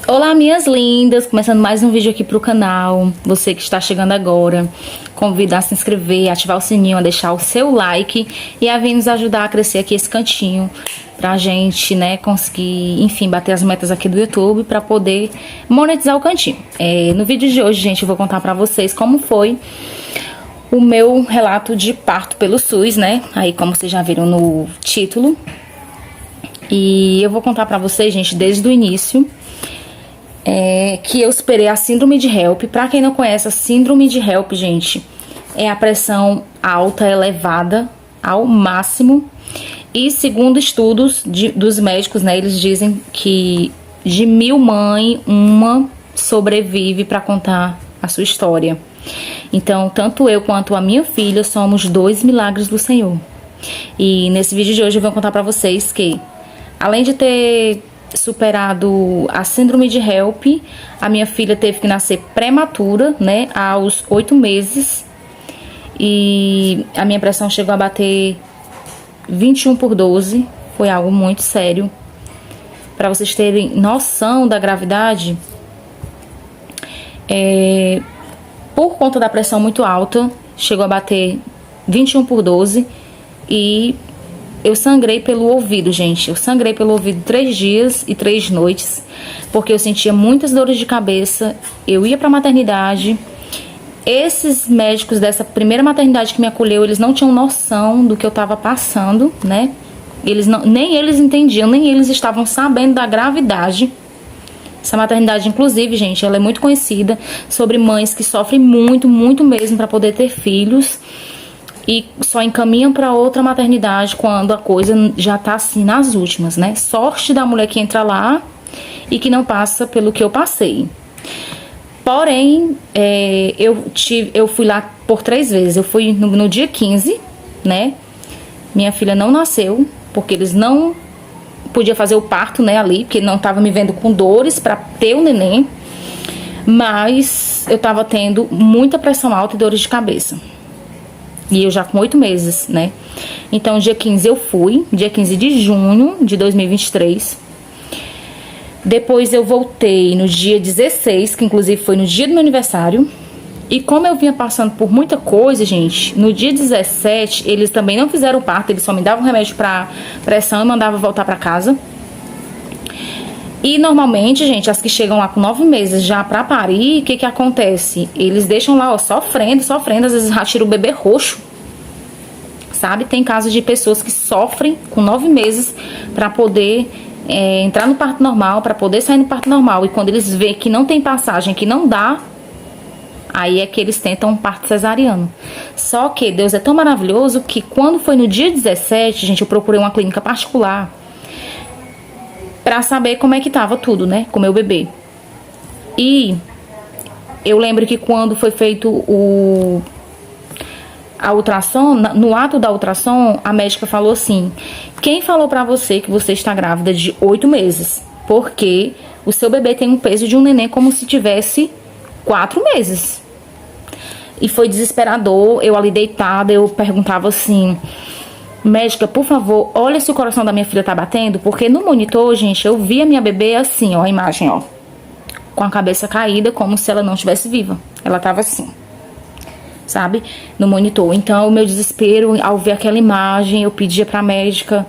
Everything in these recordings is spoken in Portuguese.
Olá, minhas lindas! Começando mais um vídeo aqui pro canal. Você que está chegando agora, convido a se inscrever, ativar o sininho, a deixar o seu like e a vir nos ajudar a crescer aqui esse cantinho pra gente, né, conseguir, enfim, bater as metas aqui do YouTube pra poder monetizar o cantinho. No vídeo de hoje, gente, eu vou contar pra vocês como foi o meu relato de parto pelo SUS, né? Aí, como vocês já viram no título. E eu vou contar pra vocês, gente, desde o início. Que eu esperei a síndrome de HELP. Pra quem não conhece, a síndrome de HELP, gente, é a pressão alta, elevada ao máximo. E segundo estudos dos médicos, né, eles dizem que de 1000 mães, uma sobrevive pra contar a sua história. Então, tanto eu quanto a minha filha somos 2 milagres do Senhor. E nesse vídeo de hoje eu vou contar pra vocês que, além de ter superado a síndrome de HELP, a minha filha teve que nascer prematura, né, aos 8 meses. E a minha pressão chegou a bater 21/12, foi algo muito sério. Para vocês terem noção da gravidade, por conta da pressão muito alta, chegou a bater 21/12 e eu sangrei pelo ouvido, gente. Eu sangrei pelo ouvido 3 dias e 3 noites, porque eu sentia muitas dores de cabeça. Eu ia pra maternidade. Esses médicos dessa primeira maternidade que me acolheu, eles não tinham noção do que eu tava passando, né? Nem eles entendiam, nem eles estavam sabendo da gravidade. Essa maternidade, inclusive, gente, ela é muito conhecida sobre mães que sofrem muito, muito mesmo pra poder ter filhos. E só encaminham para outra maternidade quando a coisa já tá assim nas últimas, né? Sorte da mulher que entra lá e que não passa pelo que eu passei. Porém, eu fui lá por 3 vezes. Eu fui no dia 15, né? Minha filha não nasceu, porque eles não podiam fazer o parto, né, ali, porque não tava me vendo com dores para ter o neném. Mas eu tava tendo muita pressão alta e dores de cabeça. E eu já com 8 meses, né? Então, dia 15 eu fui, dia 15 de junho de 2023. Depois eu voltei no dia 16, que inclusive foi no dia do meu aniversário. E como eu vinha passando por muita coisa, gente, no dia 17, eles também não fizeram o parto, eles só me davam remédio pra pressão e mandavam voltar pra casa. E normalmente, gente, as que chegam lá com 9 meses já pra parir, o que que acontece? Eles deixam lá, ó, sofrendo, às vezes já tira o bebê roxo, sabe? Tem casos de pessoas que sofrem com 9 meses pra poder entrar no parto normal, pra poder sair no parto normal. E quando eles veem que não tem passagem, que não dá, aí é que eles tentam um parto cesariano. Só que Deus é tão maravilhoso que quando foi no dia 17, gente, eu procurei uma clínica particular pra saber como é que tava tudo, né, com o meu bebê. E eu lembro que quando foi feito a ultrassom, no ato da ultrassom, a médica falou assim: quem falou pra você que você está grávida de 8 meses? Porque o seu bebê tem um peso de um neném como se tivesse 4 meses. E foi desesperador, eu ali deitada, eu perguntava assim: médica, por favor, olha se o coração da minha filha tá batendo, porque no monitor, gente, eu vi a minha bebê assim, ó, a imagem, ó, com a cabeça caída, como se ela não estivesse viva. Ela tava assim, sabe, no monitor. Então, o meu desespero, ao ver aquela imagem, eu pedia pra médica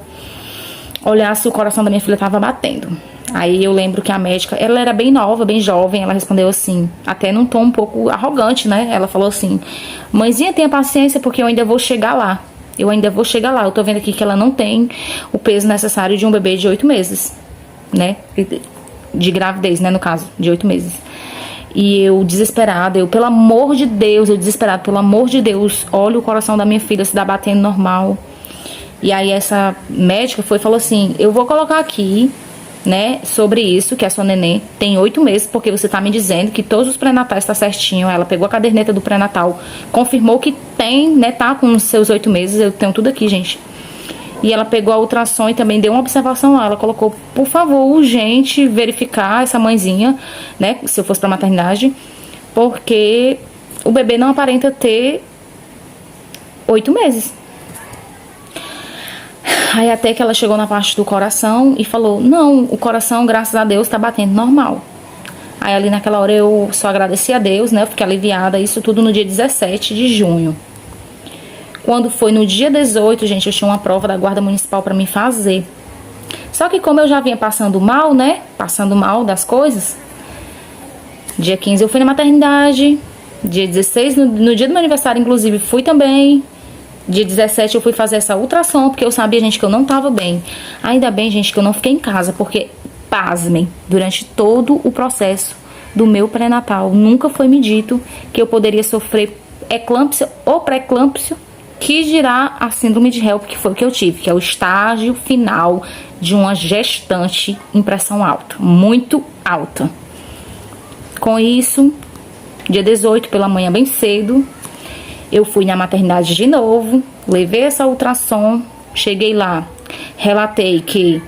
olhar se o coração da minha filha tava batendo. Aí eu lembro que a médica, ela era bem nova, bem jovem, ela respondeu assim, até num tom um pouco arrogante, né? Ela falou assim: mãezinha, tenha paciência, porque eu ainda vou chegar lá. Eu ainda vou chegar lá. Eu tô vendo aqui que ela não tem o peso necessário de um bebê de 8 meses, né? De gravidez, né, no caso, de 8 meses. E eu desesperada, pelo amor de Deus, pelo amor de Deus, olha o coração da minha filha se dá batendo normal. E aí essa médica falou assim: eu vou colocar aqui, né, sobre isso, que a sua neném tem 8 meses, porque você tá me dizendo que todos os pré-natais tá certinho. Ela pegou a caderneta do pré-natal, confirmou que tem, né, tá com os seus 8 meses, eu tenho tudo aqui, gente. E ela pegou a ultrassom e também deu uma observação lá. Ela colocou: por favor, urgente verificar essa mãezinha, né, se eu fosse pra maternidade, porque o bebê não aparenta ter 8 meses. Aí até que ela chegou na parte do coração e falou: não, o coração, graças a Deus, tá batendo normal. Aí ali naquela hora eu só agradeci a Deus, né? Eu fiquei aliviada, isso tudo no dia 17 de junho. Quando foi no dia 18, gente, eu tinha uma prova da Guarda Municipal pra mim fazer. Só que como eu já vinha passando mal, né? Passando mal das coisas. Dia 15 eu fui na maternidade. Dia 16, no dia do meu aniversário, inclusive, fui também. Dia 17 eu fui fazer essa ultrassom, porque eu sabia, gente, que eu não tava bem. Ainda bem, gente, que eu não fiquei em casa, porque, pasmem, durante todo o processo do meu pré-natal, nunca foi me dito que eu poderia sofrer eclâmpsia ou pré-eclâmpsia, que dirá a síndrome de HELP, que foi o que eu tive, que é o estágio final de uma gestante em pressão alta, muito alta. Com isso, dia 18, pela manhã bem cedo, eu fui na maternidade de novo, levei essa ultrassom, cheguei lá, relatei que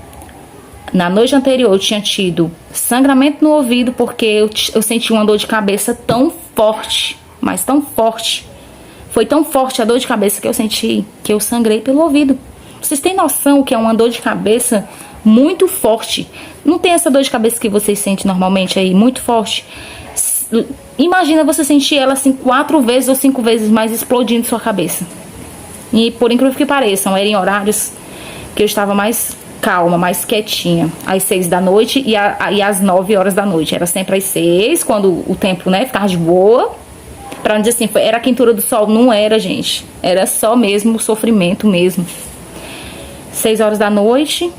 na noite anterior eu tinha tido sangramento no ouvido, porque eu senti uma dor de cabeça tão forte, mas tão forte. Foi tão forte a dor de cabeça que eu senti que eu sangrei pelo ouvido. Vocês têm noção que é uma dor de cabeça muito forte? Não tem essa dor de cabeça que vocês sentem normalmente aí, muito forte? Imagina você sentir ela assim 4 vezes ou 5 vezes mais explodindo sua cabeça. E por incrível que pareça, eram em horários que eu estava mais calma, mais quietinha. Às 6 da noite e às 9 horas da noite. Era sempre às 6, quando o tempo, né, ficava de boa. Pra não dizer assim, era a quentura do sol. Não era, gente. Era só mesmo o sofrimento mesmo. 6 horas da noite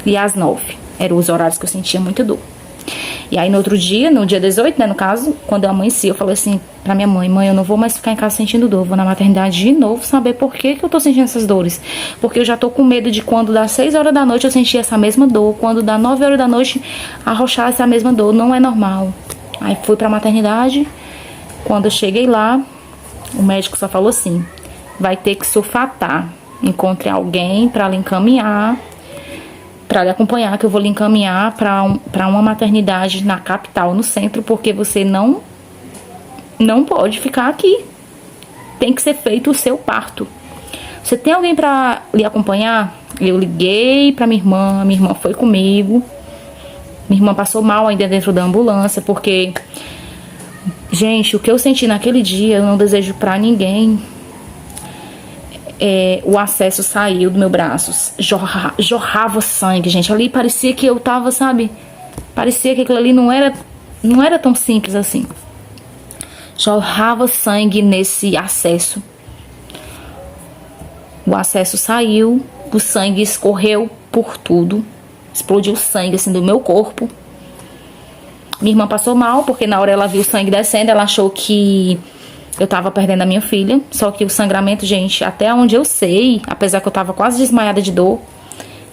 e às 9. Eram os horários que eu sentia muita dor. E aí no outro dia, no dia 18, né, no caso, quando eu amanheci, eu falei assim pra minha mãe: mãe, eu não vou mais ficar em casa sentindo dor, vou na maternidade de novo saber por que eu tô sentindo essas dores. Porque eu já tô com medo de quando dá 6 horas da noite eu sentir essa mesma dor, quando dá 9 horas da noite arrochar essa mesma dor, não é normal. Aí fui pra maternidade, quando eu cheguei lá, o médico só falou assim: vai ter que sulfatar, encontre alguém pra lhe encaminhar, para lhe acompanhar, que eu vou lhe encaminhar para uma maternidade na capital, no centro, porque você não pode ficar aqui. Tem que ser feito o seu parto. Você tem alguém para lhe acompanhar? Eu liguei para minha irmã foi comigo. Minha irmã passou mal ainda dentro da ambulância, porque, gente, o que eu senti naquele dia, eu não desejo para ninguém. O acesso saiu do meu braço, jorrava sangue, gente. Ali parecia que eu tava, sabe? Parecia que aquilo ali não era tão simples assim. Jorrava sangue nesse acesso. O acesso saiu, o sangue escorreu por tudo. Explodiu sangue assim do meu corpo. Minha irmã passou mal, porque na hora ela viu o sangue descendo, ela achou que eu tava perdendo a minha filha. Só que o sangramento, gente, até onde eu sei, apesar que eu tava quase desmaiada de dor,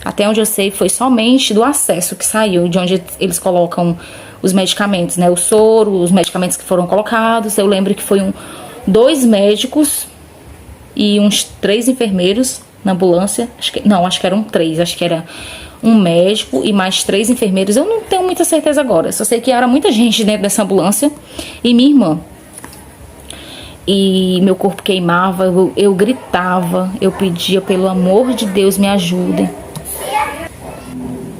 até onde eu sei, foi somente do acesso que saiu, de onde eles colocam os medicamentos, né? O soro, os medicamentos que foram colocados. Eu lembro que foi 2 médicos e uns 3 enfermeiros na ambulância. Acho que eram 3. Acho que era um médico e mais 3 enfermeiros. Eu não tenho muita certeza agora. Só sei que era muita gente dentro dessa ambulância e minha irmã. E meu corpo queimava, eu gritava, eu pedia, pelo amor de Deus, me ajudem.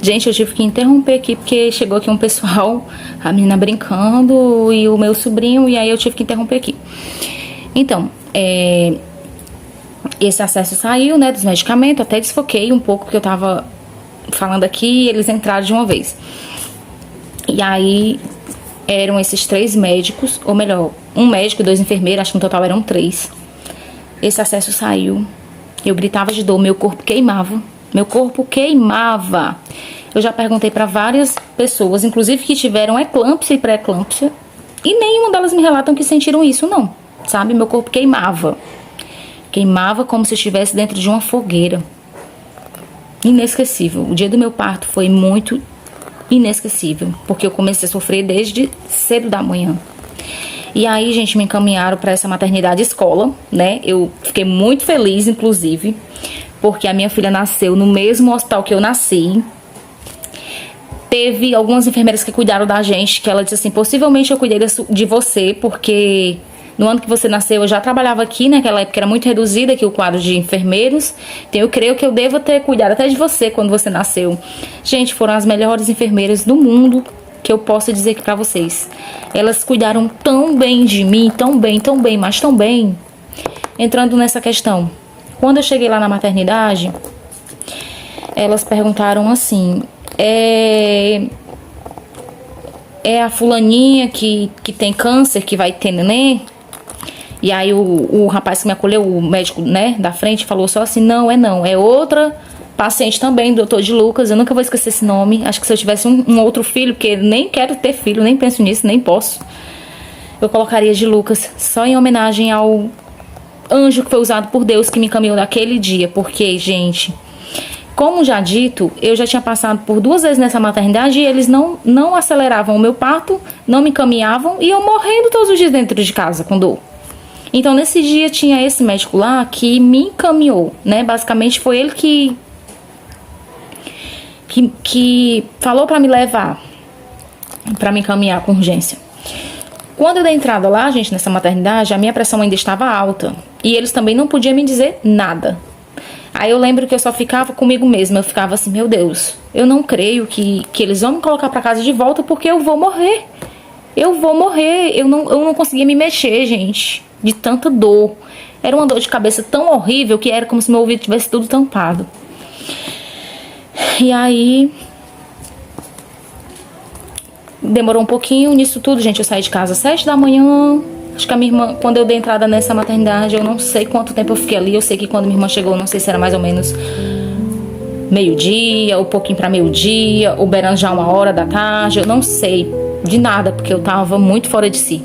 Gente, eu tive que interromper aqui, porque chegou aqui um pessoal, a menina brincando e o meu sobrinho, e aí eu tive que interromper aqui. Então, esse acesso saiu, né, dos medicamentos, até desfoquei um pouco, porque eu tava falando aqui e eles entraram de uma vez. E aí eram esses 3 médicos, ou melhor, um médico e 2 enfermeiros, acho que no total eram 3. Esse acesso saiu, eu gritava de dor, meu corpo queimava. Meu corpo queimava. Eu já perguntei para várias pessoas, inclusive que tiveram eclâmpsia e pré-eclâmpsia, e nenhuma delas me relatam que sentiram isso, não. Sabe? Meu corpo queimava. Queimava como se estivesse dentro de uma fogueira. Inesquecível. O dia do meu parto foi muito inesquecível, porque eu comecei a sofrer desde cedo da manhã. E aí, gente, me encaminharam para essa maternidade escola, né? Eu fiquei muito feliz, inclusive, porque a minha filha nasceu no mesmo hospital que eu nasci. Teve algumas enfermeiras que cuidaram da gente, que ela disse assim: possivelmente eu cuidei de você, porque No ano que você nasceu, eu já trabalhava aqui, naquela época era muito reduzida aqui o quadro de enfermeiros. Então eu creio que eu devo ter cuidado até de você quando você nasceu. Gente, foram as melhores enfermeiras do mundo que eu posso dizer aqui pra vocês. Elas cuidaram tão bem de mim, tão bem, mas tão bem. Entrando nessa questão, quando eu cheguei lá na maternidade, elas perguntaram assim, é a fulaninha que tem câncer, que vai ter neném? E aí o rapaz que me acolheu, o médico, né, da frente, falou só assim, não, é outra paciente também, doutor de Lucas, eu nunca vou esquecer esse nome. Acho que se eu tivesse um outro filho, porque nem quero ter filho, nem penso nisso, nem posso, eu colocaria de Lucas, só em homenagem ao anjo que foi usado por Deus, que me encaminhou naquele dia. Porque, gente, como já dito, eu já tinha passado por 2 vezes nessa maternidade e eles não aceleravam o meu parto, não me encaminhavam e eu morrendo todos os dias dentro de casa com dor. Então, nesse dia, tinha esse médico lá que me encaminhou, né? Basicamente, foi ele que falou pra me levar, pra me encaminhar com urgência. Quando eu dei entrada lá, gente, nessa maternidade, a minha pressão ainda estava alta. E eles também não podiam me dizer nada. Aí eu lembro que eu só ficava comigo mesma. Eu ficava assim, meu Deus, eu não creio que eles vão me colocar pra casa de volta porque eu vou morrer. Eu vou morrer. Eu não conseguia me mexer, gente, de tanta dor. Era uma dor de cabeça tão horrível que era como se meu ouvido tivesse tudo tampado. E aí demorou um pouquinho nisso tudo, gente. Eu saí de casa às 7 da manhã. Acho que a minha irmã, quando eu dei entrada nessa maternidade, eu não sei quanto tempo eu fiquei ali. Eu sei que quando minha irmã chegou, não sei se era mais ou menos meio-dia, ou pouquinho pra meio-dia, ou beirando já 1h da tarde. Eu não sei de nada, porque eu tava muito fora de si.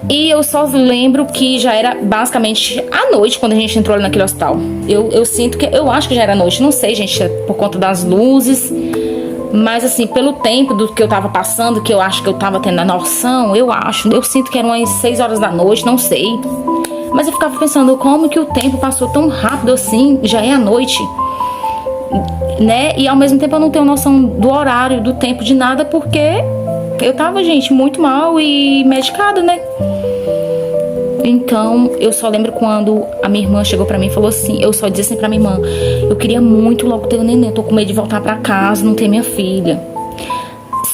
E eu só lembro que já era basicamente à noite quando a gente entrou ali naquele hospital. Eu sinto que, eu acho que já era noite, não sei, gente, por conta das luzes. Mas assim, pelo tempo do que eu tava passando, que eu acho que eu tava tendo a noção, eu sinto que eram umas 6 horas da noite, não sei. Mas eu ficava pensando, como que o tempo passou tão rápido assim, já é a noite, né? E ao mesmo tempo eu não tenho noção do horário, do tempo, de nada, porque eu tava, gente, muito mal e medicada, né? Então, eu só lembro quando a minha irmã chegou pra mim e falou assim, eu só disse assim pra minha irmã, eu queria muito logo ter o neném, eu tô com medo de voltar pra casa, não ter minha filha.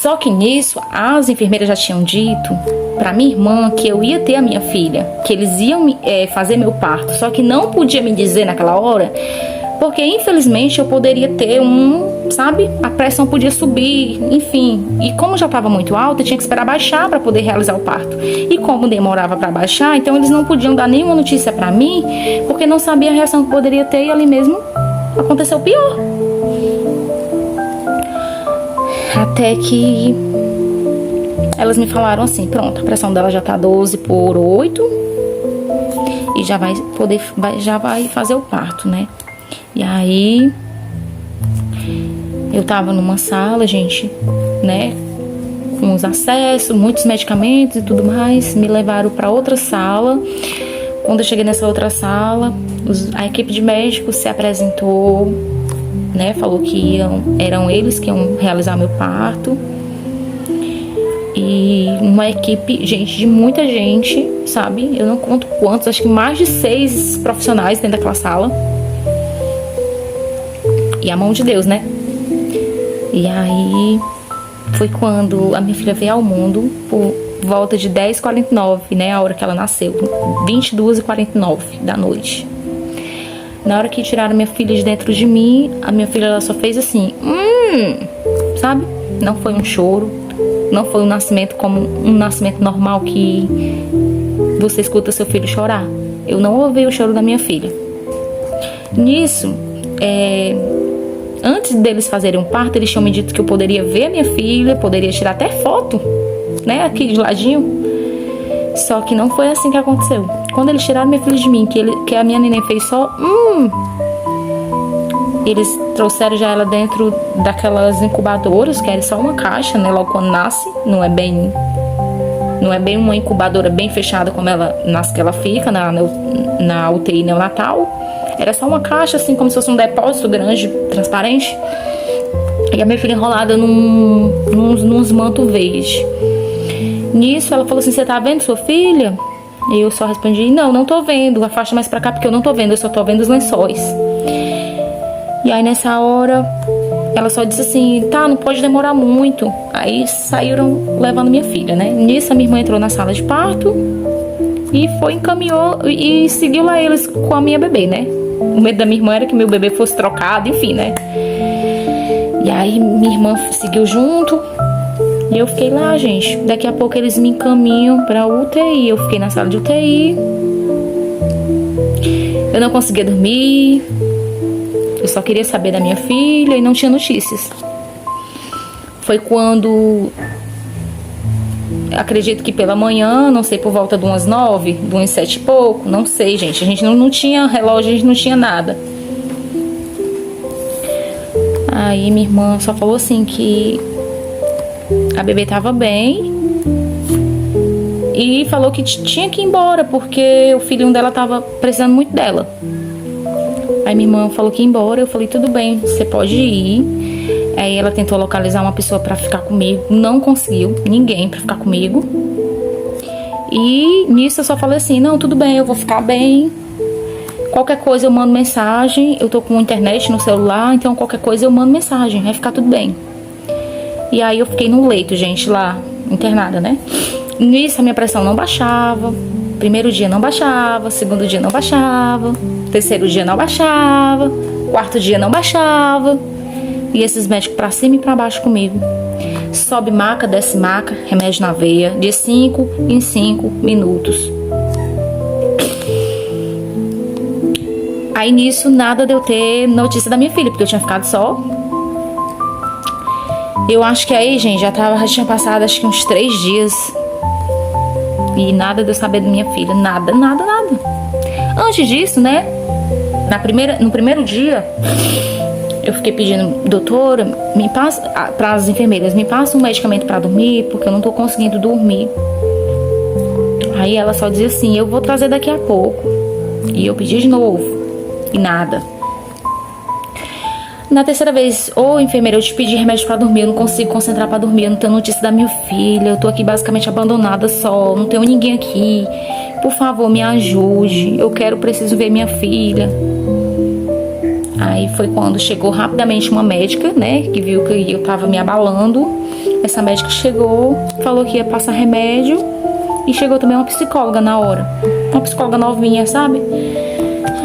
Só que nisso, as enfermeiras já tinham dito pra minha irmã que eu ia ter a minha filha, que eles iam fazer meu parto, só que não podia me dizer naquela hora, porque infelizmente eu poderia ter sabe, a pressão podia subir, enfim. E como já estava muito alta, eu tinha que esperar baixar para poder realizar o parto. E como demorava para baixar, então eles não podiam dar nenhuma notícia para mim, porque não sabia a reação que poderia ter e ali mesmo aconteceu o pior. Até que elas me falaram assim, pronto, a pressão dela já tá 12/8 e já vai fazer o parto, né? E aí eu tava numa sala, gente, né, com os acessos, muitos medicamentos e tudo mais. Me levaram para outra sala. Quando eu cheguei nessa outra sala, a equipe de médicos se apresentou, né, falou que eram eles que iam realizar meu parto. E uma equipe, gente, de muita gente, sabe? Eu não conto quantos, acho que mais de 6 profissionais dentro daquela sala. E a mão de Deus, né? E aí foi quando a minha filha veio ao mundo, por volta de 10h49, né? A hora que ela nasceu, 22h49 da noite. Na hora que tiraram minha filha de dentro de mim, a minha filha ela só fez assim, sabe? Não foi um choro, não foi um nascimento como um nascimento normal que você escuta seu filho chorar. Eu não ouvi o choro da minha filha. Nisso, antes deles fazerem um parto, eles tinham me dito que eu poderia ver a minha filha, poderia tirar até foto, né, aqui de ladinho. Só que não foi assim que aconteceu. Quando eles tiraram minha filha de mim, que a minha neném fez só eles trouxeram já ela dentro daquelas incubadoras, que era só uma caixa, né, logo quando nasce. Não é bem uma incubadora bem fechada como ela nasce, que ela fica na UTI neonatal. Era só uma caixa, assim, como se fosse um depósito grande, transparente. E a minha filha enrolada nos mantos verde. Nisso ela falou assim, você tá vendo sua filha? E eu só respondi, não, não tô vendo, afasta mais pra cá porque eu não tô vendo, eu só tô vendo os lençóis. E aí nessa hora, ela só disse assim, tá, não pode demorar muito. Aí saíram levando minha filha, né? Nisso a minha irmã entrou na sala de parto e encaminhou e seguiu lá eles com a minha bebê, né? O medo da minha irmã era que meu bebê fosse trocado, enfim, né? E aí minha irmã seguiu junto e eu fiquei lá, gente. Daqui a pouco eles me encaminham pra UTI. Eu fiquei na sala de UTI. Eu não conseguia dormir. Eu só queria saber da minha filha e não tinha notícias. Foi quando, acredito que pela manhã, não sei, por volta de umas 9, de umas 7 e pouco, não sei, gente. A gente não tinha relógio, a gente não tinha nada. Aí minha irmã só falou assim que a bebê tava bem e falou que tinha que ir embora porque o filhinho dela tava precisando muito dela. Aí minha irmã falou que ia embora, eu falei, tudo bem, você pode ir. Aí ela tentou localizar uma pessoa pra ficar comigo, não conseguiu, ninguém pra ficar comigo. E nisso eu só falei assim, não, tudo bem, eu vou ficar bem. Qualquer coisa eu mando mensagem, eu tô com internet no celular, então qualquer coisa eu mando mensagem, vai ficar tudo bem. E aí eu fiquei no leito, gente, lá, internada, né? Nisso a minha pressão não baixava. Primeiro dia não baixava, segundo dia não baixava, terceiro dia não baixava, quarto dia não baixava. E esses médicos pra cima e pra baixo comigo. Sobe maca, desce maca, remédio na veia, de 5 em 5 minutos. Aí nisso nada de eu ter notícia da minha filha, porque eu tinha ficado só. Eu acho que aí, gente, já tinha passado acho que uns 3 dias. E nada de eu saber da minha filha. Nada. Antes disso, né? No primeiro dia, eu fiquei pedindo, doutora, me passa, para as enfermeiras, me passa um medicamento para dormir, porque eu não tô conseguindo dormir. Aí ela só dizia assim, eu vou trazer daqui a pouco. E eu pedi de novo. E nada. Na terceira vez, ô enfermeira, eu te pedi remédio pra dormir, eu não consigo concentrar pra dormir, eu não tenho notícia da minha filha, eu tô aqui basicamente abandonada só, não tenho ninguém aqui, por favor, me ajude, preciso ver minha filha. Aí foi quando chegou rapidamente uma médica, né, que viu que eu tava me abalando. Essa médica chegou, falou que ia passar remédio e chegou também uma psicóloga na hora, uma psicóloga novinha, sabe?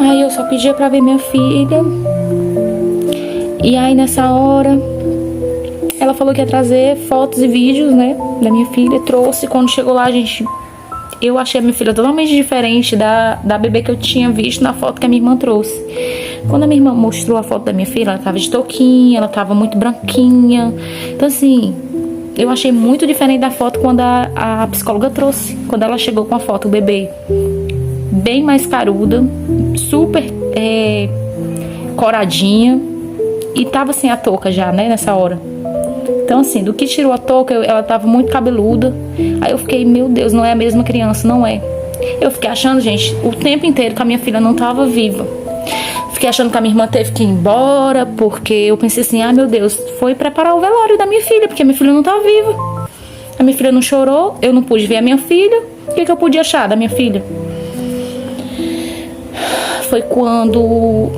Aí eu só pedia pra ver minha filha. E aí nessa hora ela falou que ia trazer fotos e vídeos, né, da minha filha. Trouxe, quando chegou lá, gente, eu achei a minha filha totalmente diferente da bebê que eu tinha visto na foto que a minha irmã trouxe. Quando a minha irmã mostrou a foto da minha filha, ela tava de touquinha, ela tava muito branquinha. Então assim, eu achei muito diferente da foto quando a psicóloga trouxe. Quando ela chegou com a foto do bebê bem mais caruda, super coradinha. E tava sem a touca já, né, nessa hora. Então, assim, do que tirou a touca, ela tava muito cabeluda. Aí eu fiquei, meu Deus, não é a mesma criança, não é. Eu fiquei achando, gente, o tempo inteiro que a minha filha não tava viva. Fiquei achando que a minha irmã teve que ir embora, porque eu pensei assim, ah, meu Deus, foi preparar o velório da minha filha, porque a minha filha não tá viva. A minha filha não chorou, eu não pude ver a minha filha. O que eu pude achar da minha filha? Foi quando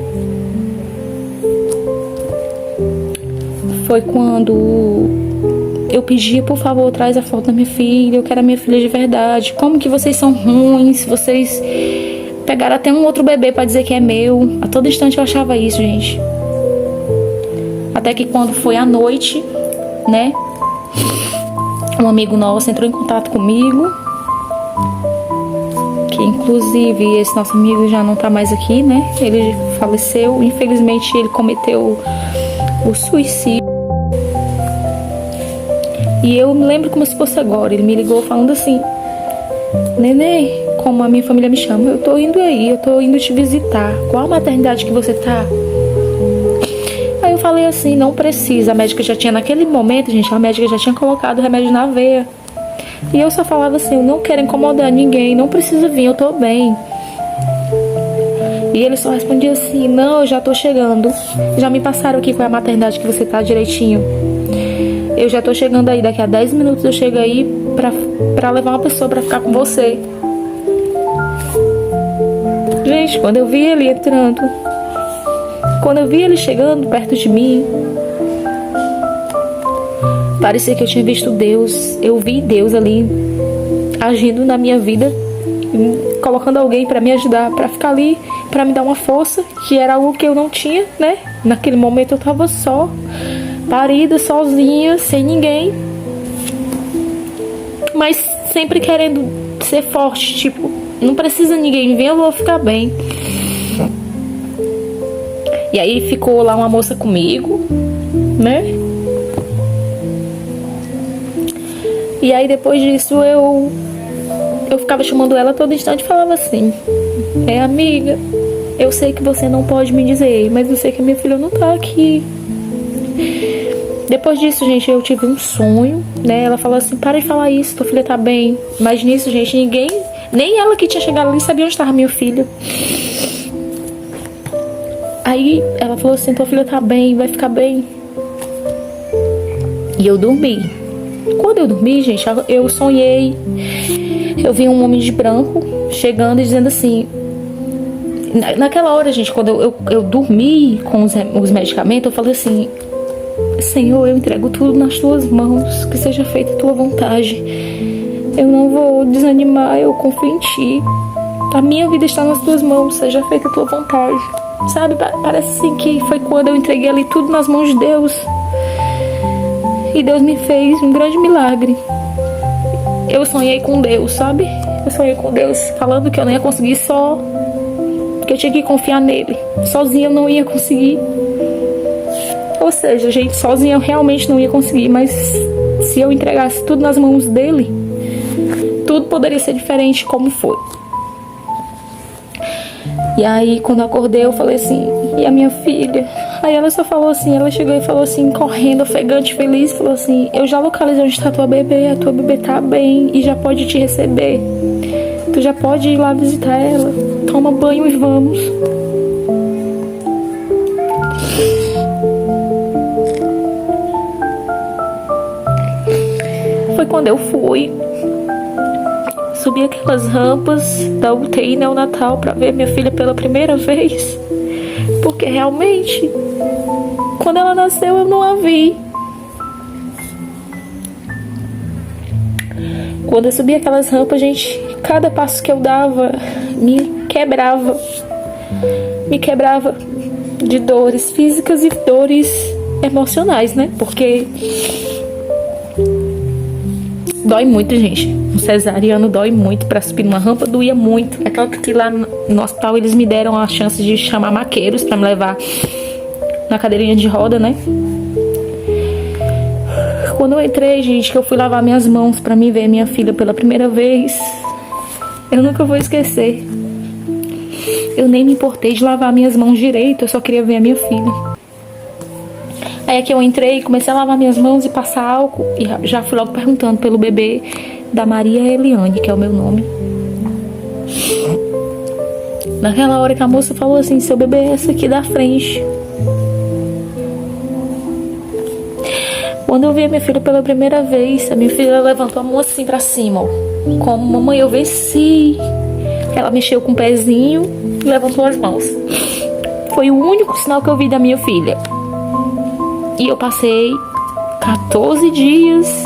eu pedia, por favor, traz a foto da minha filha, eu quero a minha filha de verdade. Como que vocês são ruins, vocês pegaram até um outro bebê pra dizer que é meu. A todo instante eu achava isso, gente. Até que quando foi à noite, né, um amigo nosso entrou em contato comigo, que inclusive esse nosso amigo já não tá mais aqui, né, ele faleceu, infelizmente ele cometeu o suicídio. E eu me lembro como se fosse agora. Ele me ligou falando assim, Nenê, como a minha família me chama, eu tô indo aí, eu tô indo te visitar. Qual a maternidade que você tá? Aí eu falei assim, não precisa. A médica já tinha, naquele momento, gente, a médica já tinha colocado o remédio na veia. E eu só falava assim, eu não quero incomodar ninguém, não precisa vir, eu tô bem. E ele só respondia assim, não, eu já tô chegando. Já me passaram aqui qual é a maternidade que você tá direitinho. Eu já tô chegando aí, daqui a 10 minutos eu chego aí pra levar uma pessoa pra ficar com você. Gente, quando eu vi ele entrando, quando eu vi ele chegando perto de mim, parecia que eu tinha visto Deus. Eu vi Deus ali agindo na minha vida, colocando alguém pra me ajudar, pra ficar ali, pra me dar uma força, que era algo que eu não tinha, né? Naquele momento eu tava só, parida, sozinha, sem ninguém, mas sempre querendo ser forte, tipo, não precisa ninguém ver, eu vou ficar bem. E aí ficou lá uma moça comigo, né? E aí depois disso eu ficava chamando ela todo instante e falava assim: amiga, eu sei que você não pode me dizer, mas eu sei que a minha filha não tá aqui. Depois disso, gente, eu tive um sonho, né? Ela falou assim: para de falar isso, tua filha tá bem. Mas nisso, gente, ninguém, nem ela que tinha chegado ali sabia onde estava minha filha. Aí ela falou assim: tua filha tá bem, vai ficar bem. E eu dormi. Quando eu dormi, gente, eu sonhei. Eu vi um homem de branco chegando e dizendo assim... Naquela hora, gente, quando eu dormi com os medicamentos, eu falei assim: Senhor, eu entrego tudo nas tuas mãos, que seja feita a tua vontade. Eu não vou desanimar, eu confio em ti. A minha vida está nas tuas mãos, seja feita a tua vontade. Sabe, parece assim que foi quando eu entreguei ali tudo nas mãos de Deus. E Deus me fez um grande milagre. Eu sonhei com Deus, sabe? Eu sonhei com Deus falando que eu não ia conseguir só, que eu tinha que confiar nele. Sozinha eu não ia conseguir. Ou seja, gente, sozinha eu realmente não ia conseguir. Mas se eu entregasse tudo nas mãos dele, tudo poderia ser diferente como foi. E aí, quando eu acordei, eu falei assim: e a minha filha? Aí ela só falou assim, ela chegou e falou assim, correndo, ofegante, feliz, falou assim: eu já localizei onde está a tua bebê tá bem e já pode te receber. Tu já pode ir lá visitar ela. Toma banho e vamos. Foi quando eu fui. Subi aquelas rampas da UTI neonatal pra ver minha filha pela primeira vez. Porque realmente, quando ela nasceu, eu não a vi. Quando eu subi aquelas rampas, gente, cada passo que eu dava me quebrava. Me quebrava de dores físicas e dores emocionais, né? Porque dói muito, gente. Um cesariano dói muito. Pra subir numa rampa doía muito. É tanto que lá no hospital eles me deram a chance de chamar maqueiros pra me levar na cadeirinha de roda, né? Quando eu entrei, gente, que eu fui lavar minhas mãos pra me ver minha filha pela primeira vez, eu nunca vou esquecer. Eu nem me importei de lavar minhas mãos direito. Eu só queria ver a minha filha. Aí é que eu entrei, comecei a lavar minhas mãos e passar álcool. E já fui logo perguntando pelo bebê da Maria Eliane, que é o meu nome. Naquela hora que a moça falou assim: seu bebê é esse aqui da frente. Quando eu vi a minha filha pela primeira vez, a minha filha levantou a mão assim pra cima, ó, como: mamãe, eu venci. Ela mexeu com o pezinho e levantou as mãos. Foi o único sinal que eu vi da minha filha. E eu passei 14 dias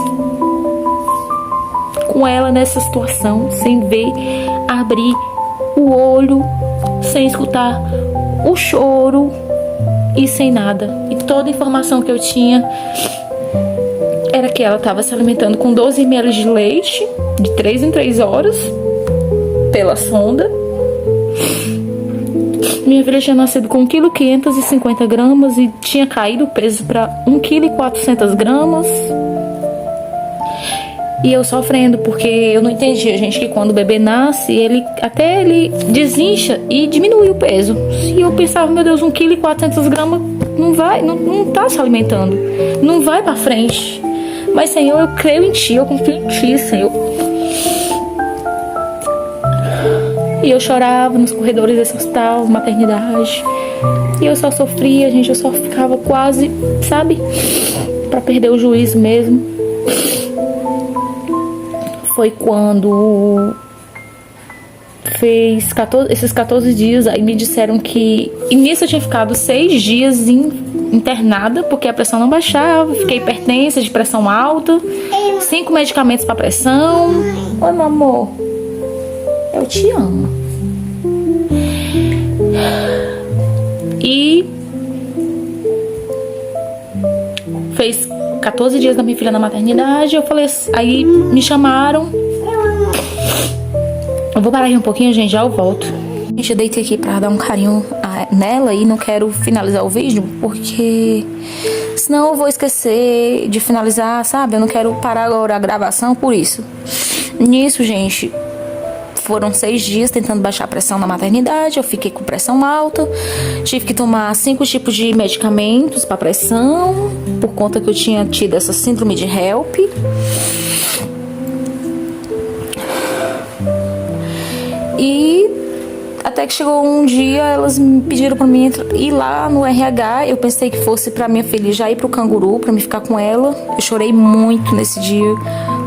com ela nessa situação, sem ver abrir o olho, sem escutar o choro e sem nada. E toda a informação que eu tinha era que ela estava se alimentando com 12 ml de leite, de 3 em 3 horas, pela sonda. Minha filha tinha nascido com 1,550 kg e tinha caído o peso para 1,4 kg. E eu sofrendo, porque eu não entendia, gente, que quando o bebê nasce, ele desincha e diminui o peso. E eu pensava: meu Deus, 1,4 kg não tá se alimentando, não vai pra frente. Mas, Senhor, eu creio em Ti, eu confio em Ti, Senhor. E eu chorava nos corredores desse hospital, maternidade. E eu só sofria, gente, eu só ficava quase, sabe, pra perder o juízo mesmo. foi quando fez esses 14 dias, aí me disseram que... E nisso eu tinha ficado 6 dias internada, porque a pressão não baixava, fiquei hipertensa, de pressão alta, 5 medicamentos para pressão. Oi, meu amor. Eu te amo. E fez 14 dias da minha filha na maternidade. Eu falei, aí me chamaram. Eu vou parar aqui um pouquinho, gente, já eu volto. Gente, eu deitei aqui pra dar um carinho nela e não quero finalizar o vídeo, porque senão eu vou esquecer de finalizar, sabe? Eu não quero parar agora a gravação por isso. Nisso, gente, foram 6 dias tentando baixar a pressão na maternidade. Eu fiquei com pressão alta. Tive que tomar 5 tipos de medicamentos para pressão, por conta que eu tinha tido essa síndrome de HELP. E até que chegou um dia, elas me pediram pra mim ir lá no RH. Eu pensei que fosse pra minha filha já ir pro Canguru, pra me ficar com ela. Eu chorei muito nesse dia,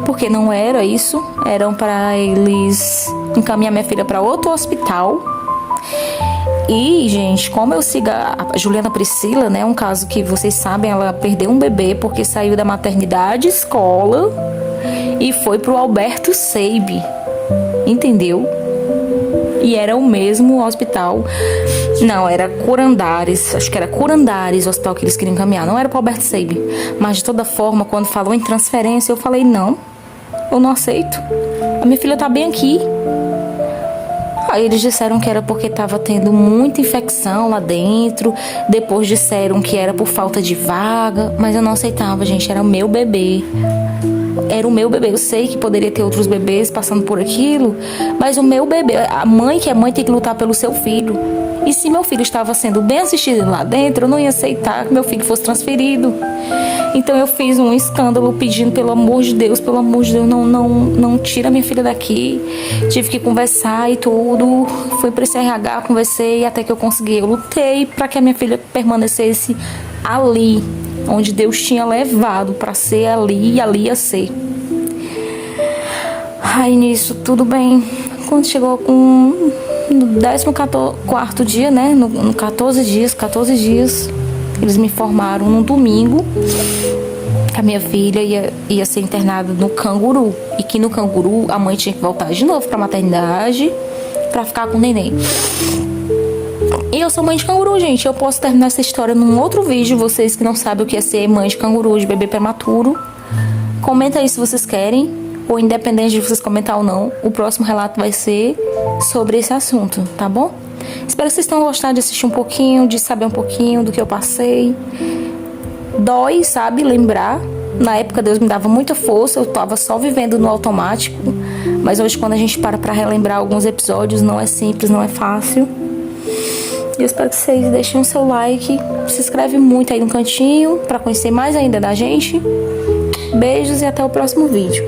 porque não era isso. Eram pra eles encaminhar minha filha pra outro hospital. E, gente, como eu sigo a Juliana Priscila, né? Um caso que vocês sabem, ela perdeu um bebê porque saiu da maternidade escola e foi pro Alberto Seib. Entendeu? E era o mesmo hospital. Não, era Curandares. Acho que era Curandares o hospital que eles queriam encaminhar. Não era para o Alberto Seib. Mas de toda forma, quando falou em transferência, eu falei, não, eu não aceito. A minha filha tá bem aqui. Aí eles disseram que era porque tava tendo muita infecção lá dentro. Depois disseram que era por falta de vaga. Mas eu não aceitava, gente. Era o meu bebê. Era o meu bebê. Eu sei que poderia ter outros bebês passando por aquilo, mas o meu bebê, a mãe que é mãe tem que lutar pelo seu filho. E se meu filho estava sendo bem assistido lá dentro, eu não ia aceitar que meu filho fosse transferido. Então eu fiz um escândalo pedindo, pelo amor de Deus, não tira minha filha daqui. Tive que conversar e tudo. Fui para esse RH, conversei até que eu consegui. Eu lutei para que a minha filha permanecesse ali, onde Deus tinha levado para ser ali, e ali ia ser. Aí nisso, tudo bem. Quando chegou no 14º dia, né? No 14 dias, eles me informaram num domingo que a minha filha ia ser internada no Canguru. E que no Canguru a mãe tinha que voltar de novo pra maternidade pra ficar com o neném. E eu sou mãe de canguru, gente. Eu posso terminar essa história num outro vídeo. Vocês que não sabem o que é ser mãe de canguru, de bebê prematuro, comenta aí se vocês querem. Ou independente de vocês comentar ou não, o próximo relato vai ser sobre esse assunto, tá bom? Espero que vocês tenham gostado de assistir um pouquinho, de saber um pouquinho do que eu passei. Dói, sabe? Lembrar. Na época Deus me dava muita força, eu tava só vivendo no automático. Mas hoje, quando a gente para pra relembrar alguns episódios, não é simples, não é fácil. Eu espero que vocês deixem o seu like, se inscreve muito aí no cantinho para conhecer mais ainda da gente. Beijos e até o próximo vídeo.